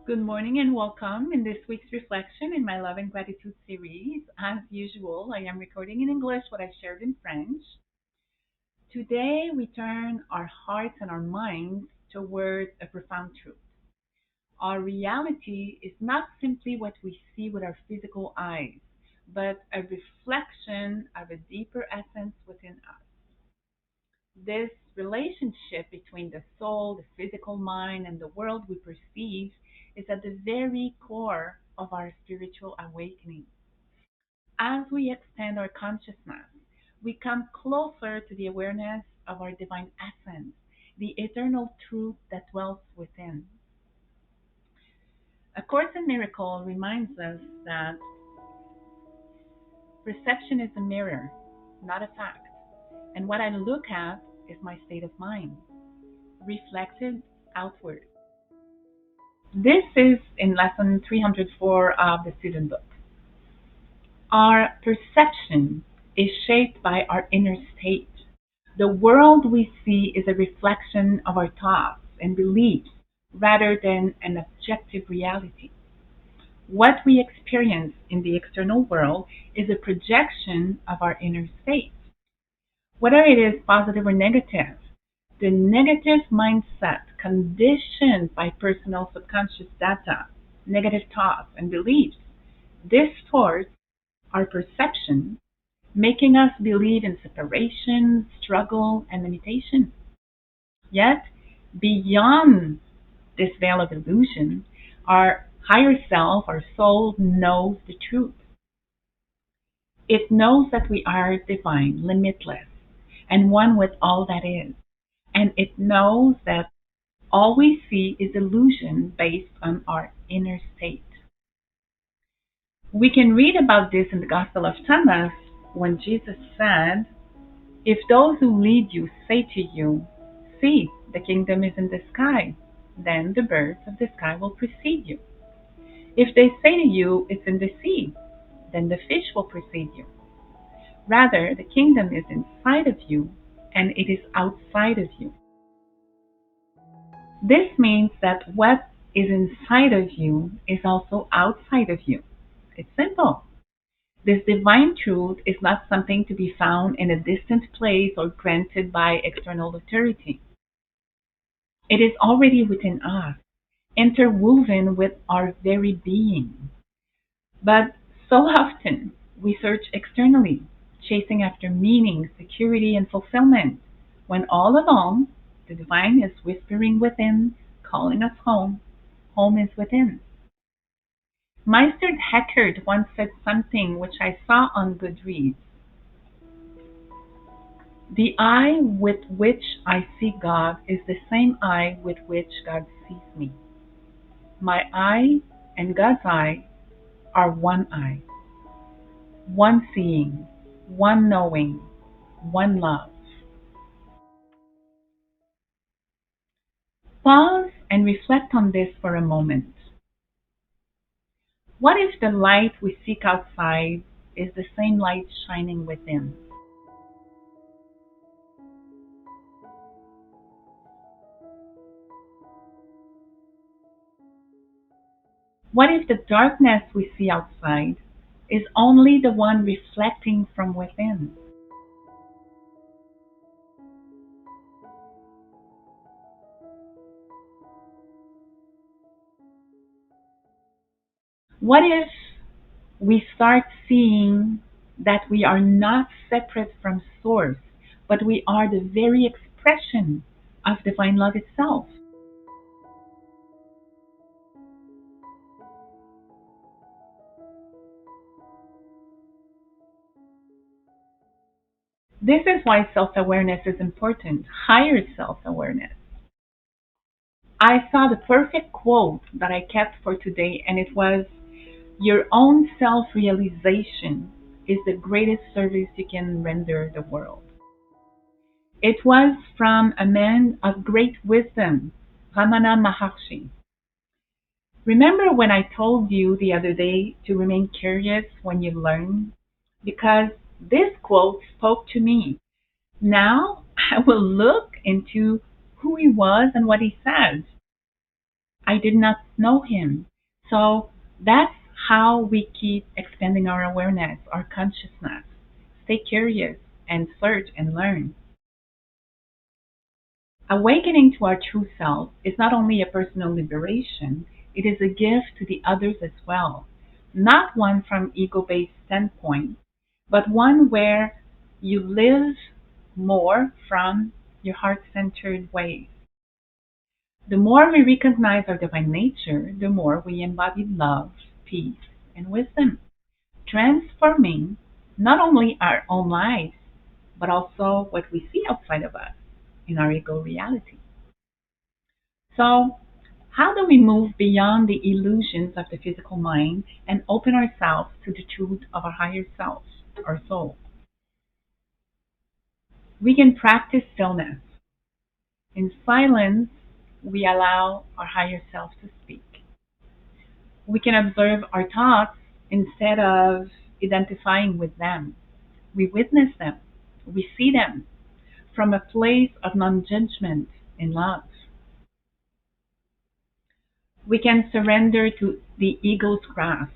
Good morning and welcome in this week's reflection in my Love and Gratitude series. As usual, I am recording in English what I shared in French. Today, we turn our hearts and our minds towards a profound truth. Our reality is not simply what we see with our physical eyes, but a reflection of a deeper essence within us. This relationship between the soul, the physical mind, and the world we perceive is at the very core of our spiritual awakening. As we extend our consciousness, we come closer to the awareness of our divine essence, the eternal truth that dwells within. A Course in Miracle reminds us that perception is a mirror, not a fact, and what I look at is my state of mind, reflected outward. This is in lesson 304 of the student book. Our perception is shaped by our inner state. The world we see is a reflection of our thoughts and beliefs rather than an objective reality. What we experience in the external world is a projection of our inner state. Whether it is positive or negative, the negative mindset conditioned by personal subconscious data, negative thoughts, and beliefs distorts our perception, making us believe in separation, struggle, and limitation. Yet, beyond this veil of illusion, our higher self, our soul, knows the truth. It knows that we are divine, limitless, and one with all that is. And it knows that all we see is illusion based on our inner state. We can read about this in the Gospel of Thomas when Jesus said, "If those who lead you say to you, 'See, the kingdom is in the sky,' then the birds of the sky will precede you. If they say to you, 'It's in the sea,' then the fish will precede you. Rather, the kingdom is inside of you, and it is outside of you." This means that what is inside of you is also outside of you. It's simple. This divine truth is not something to be found in a distant place or granted by external authority. It is already within us, interwoven with our very being. But so often we search externally, chasing after meaning, security, and fulfillment, when all along the divine is whispering within, calling us home. Home is within. Meister Eckhart once said something which I saw on Goodreads. The eye with which I see God is the same eye with which God sees me. My eye and God's eye are one eye, one seeing, one knowing, one love. Pause and reflect on this for a moment. What if the light we seek outside is the same light shining within? What if the darkness we see outside is only the one reflecting from within? What if we start seeing that we are not separate from Source, but we are the very expression of divine love itself? This is why self awareness is important, higher self awareness. I saw the perfect quote that I kept for today, and it was, "Your own self realization is the greatest service you can render the world." It was from a man of great wisdom, Ramana Maharshi. Remember when I told you the other day to remain curious when you learn? Because this quote spoke to me. Now I will look into who he was and what he said. I did not know him. So that's how we keep expanding our awareness, our consciousness. Stay curious and search and learn. Awakening to our true self is not only a personal liberation, it is a gift to the others as well. Not one from ego-based standpoint, but one where you live more from your heart-centered ways. The more we recognize our divine nature, the more we embody love, peace, and wisdom, transforming not only our own lives, but also what we see outside of us in our ego reality. So, how do we move beyond the illusions of the physical mind and open ourselves to the truth of our higher self, our soul? We can practice stillness. In silence, we allow our higher self to speak. We can observe our thoughts instead of identifying with them. We witness them. We see them from a place of non judgment and love. We can surrender to the ego's grasp.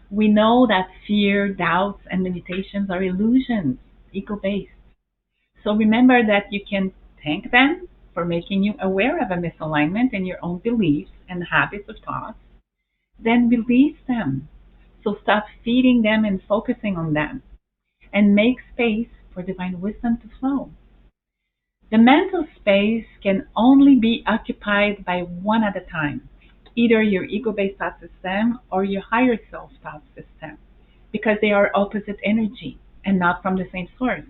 We know that fear, doubts, and limitations are illusions, ego based. So remember that you can thank them for making you aware of a misalignment in your own beliefs and habits of thoughts. Then release them. So stop feeding them and focusing on them, and make space for divine wisdom to flow. The mental space can only be occupied by one at a time, either your ego based thought system or your higher self thought system, because they are opposite energy and not from the same source.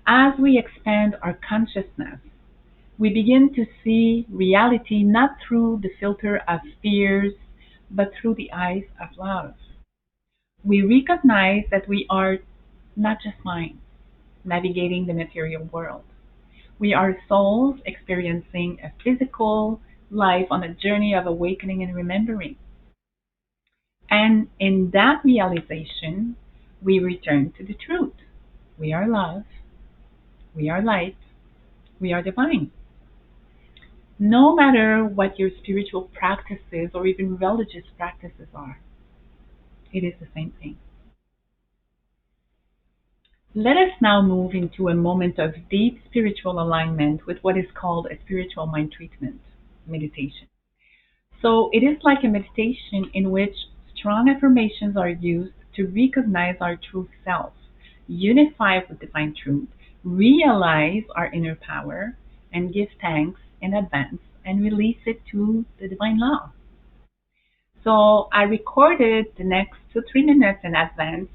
As we expand our consciousness, we begin to see reality not through the filter of fears, but through the eyes of love. We recognize that we are not just minds navigating the material world. We are souls experiencing a physical life on a journey of awakening and remembering. And in that realization, we return to the truth. We are love, we are light, we are divine. No matter what your spiritual practices or even religious practices are, it is the same thing. Let us now move into a moment of deep spiritual alignment with what is called a spiritual mind treatment meditation. So it is like a meditation in which strong affirmations are used to recognize our true self, unify with divine truth, realize our inner power, and give thanks in advance and release it to the divine law. So I recorded the next 2-3 minutes in advance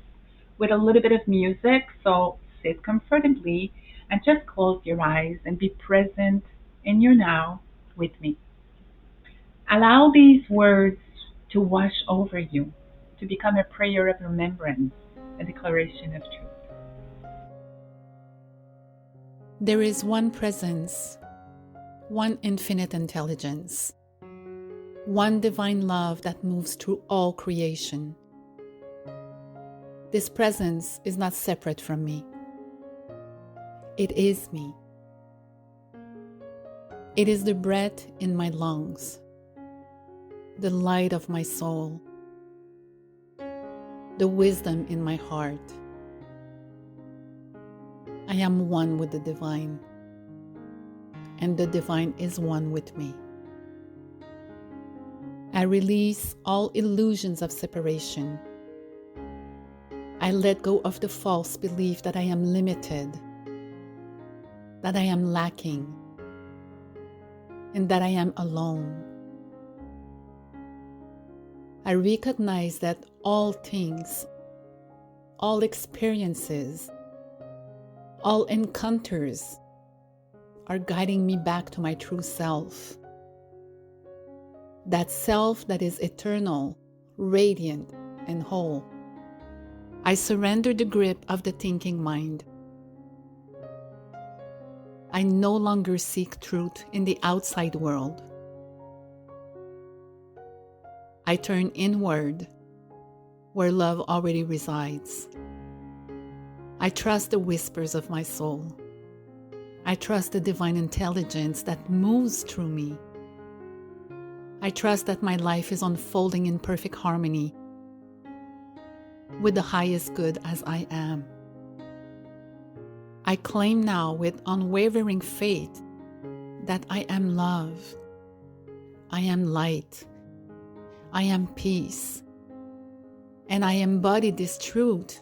with a little bit of music. So sit comfortably and just close your eyes and be present in your now with me. Allow these words to wash over you, to become a prayer of remembrance, a declaration of truth. There is one presence, one infinite intelligence, one divine love that moves through all creation. This presence is not separate from me. It is me. It is the breath in my lungs, the light of my soul, the wisdom in my heart. I am one with the divine, and the divine is one with me. I release all illusions of separation. I let go of the false belief that I am limited, that I am lacking, and that I am alone. I recognize that all things, all experiences, all encounters are guiding me back to my true self. That self that is eternal, radiant, and whole. I surrender the grip of the thinking mind. I no longer seek truth in the outside world. I turn inward, where love already resides. I trust the whispers of my soul. I trust the divine intelligence that moves through me. I trust that my life is unfolding in perfect harmony with the highest good as I am. I claim now with unwavering faith that I am love, I am light, I am peace, and I embody this truth.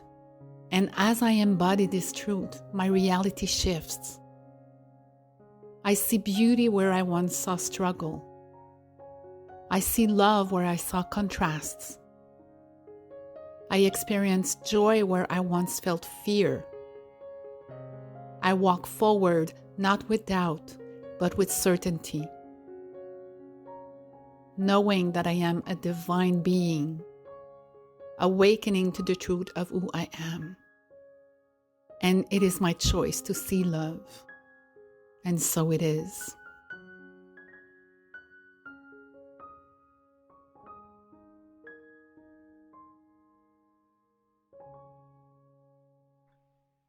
And as I embody this truth, my reality shifts. I see beauty where I once saw struggle. I see love where I saw contrasts. I experience joy where I once felt fear. I walk forward not with doubt, but with certainty, knowing that I am a divine being, awakening to the truth of who I am. And it is my choice to see love. And so it is.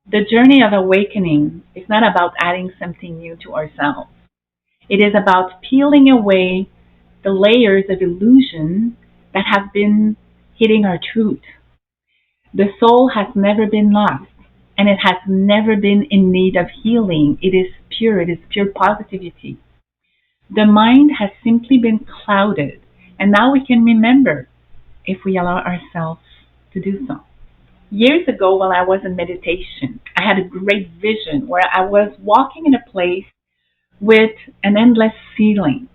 The journey of awakening is not about adding something new to ourselves. It is about peeling away the layers of illusion that have been hitting our truth. The soul has never been lost, and it has never been in need of healing. It is pure positivity. The mind has simply been clouded, and now we can remember if we allow ourselves to do so. Years ago, while I was in meditation, I had a great vision where I was walking in a place with an endless ceiling.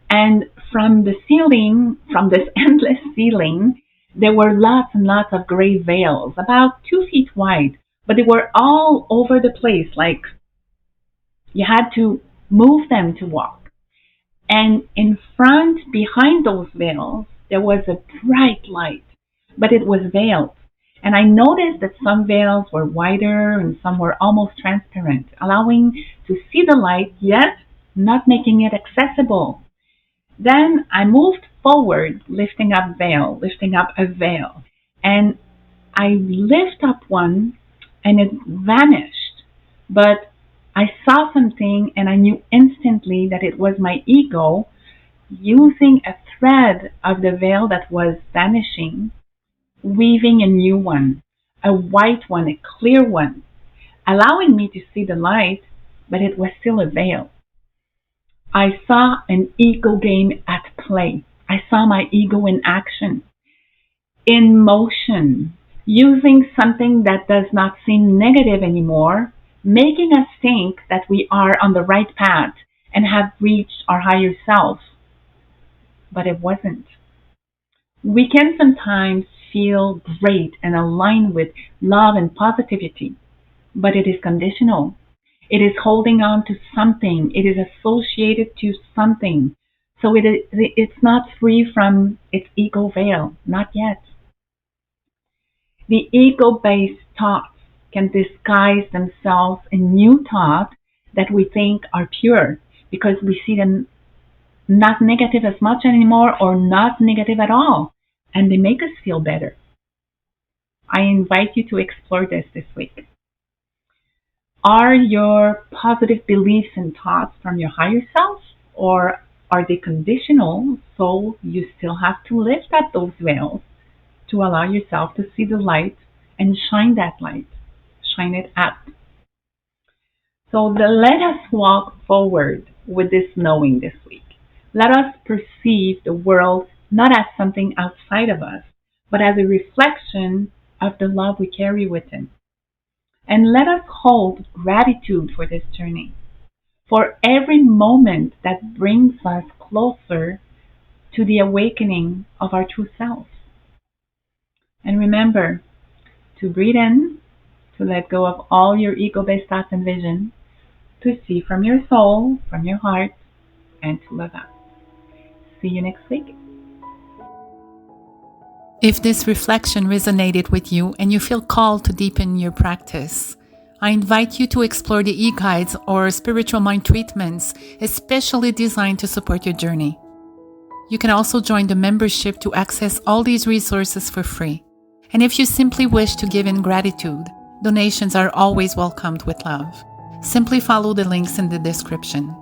And from the ceiling, from this endless ceiling, there were lots and lots of gray veils, about 2 feet wide, but they were all over the place, like you had to move them to walk. And in front, behind those veils, there was a bright light, but it was veiled. And I noticed that some veils were wider and some were almost transparent, allowing to see the light, yet not making it accessible. Then I moved forward, lifting up a veil, and I lift up one and it vanished. But I saw something and I knew instantly that it was my ego using a thread of the veil that was vanishing, weaving a new one, a white one, a clear one, allowing me to see the light, but it was still a veil. I saw an ego game at play. I saw my ego in action, in motion, using something that does not seem negative anymore, making us think that we are on the right path and have reached our higher self. But it wasn't. We can sometimes feel great and aligned with love and positivity, but it is conditional. It is holding on to something. It is associated to something. So it's not free from its ego veil. Not yet. The ego-based thoughts can disguise themselves in new thoughts that we think are pure because we see them not negative as much anymore or not negative at all. And they make us feel better. I invite you to explore this week. Are your positive beliefs and thoughts from your higher self, or are they conditional, so you still have to lift up those veils to allow yourself to see the light and shine that light, shine it up. So let us walk forward with this knowing this week. Let us perceive the world not as something outside of us, but as a reflection of the love we carry within. And let us hold gratitude for this journey, for every moment that brings us closer to the awakening of our true self. And remember to breathe in, to let go of all your ego-based thoughts and vision, to see from your soul, from your heart, and to love out. See you next week. If this reflection resonated with you and you feel called to deepen your practice, I invite you to explore the e-guides or spiritual mind treatments, especially designed to support your journey. You can also join the membership to access all these resources for free. And if you simply wish to give in gratitude, donations are always welcomed with love. Simply follow the links in the description.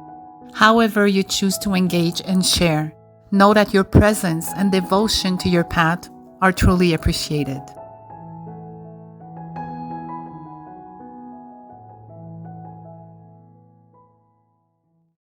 However you choose to engage and share, Know that your presence and devotion to your path are truly appreciated.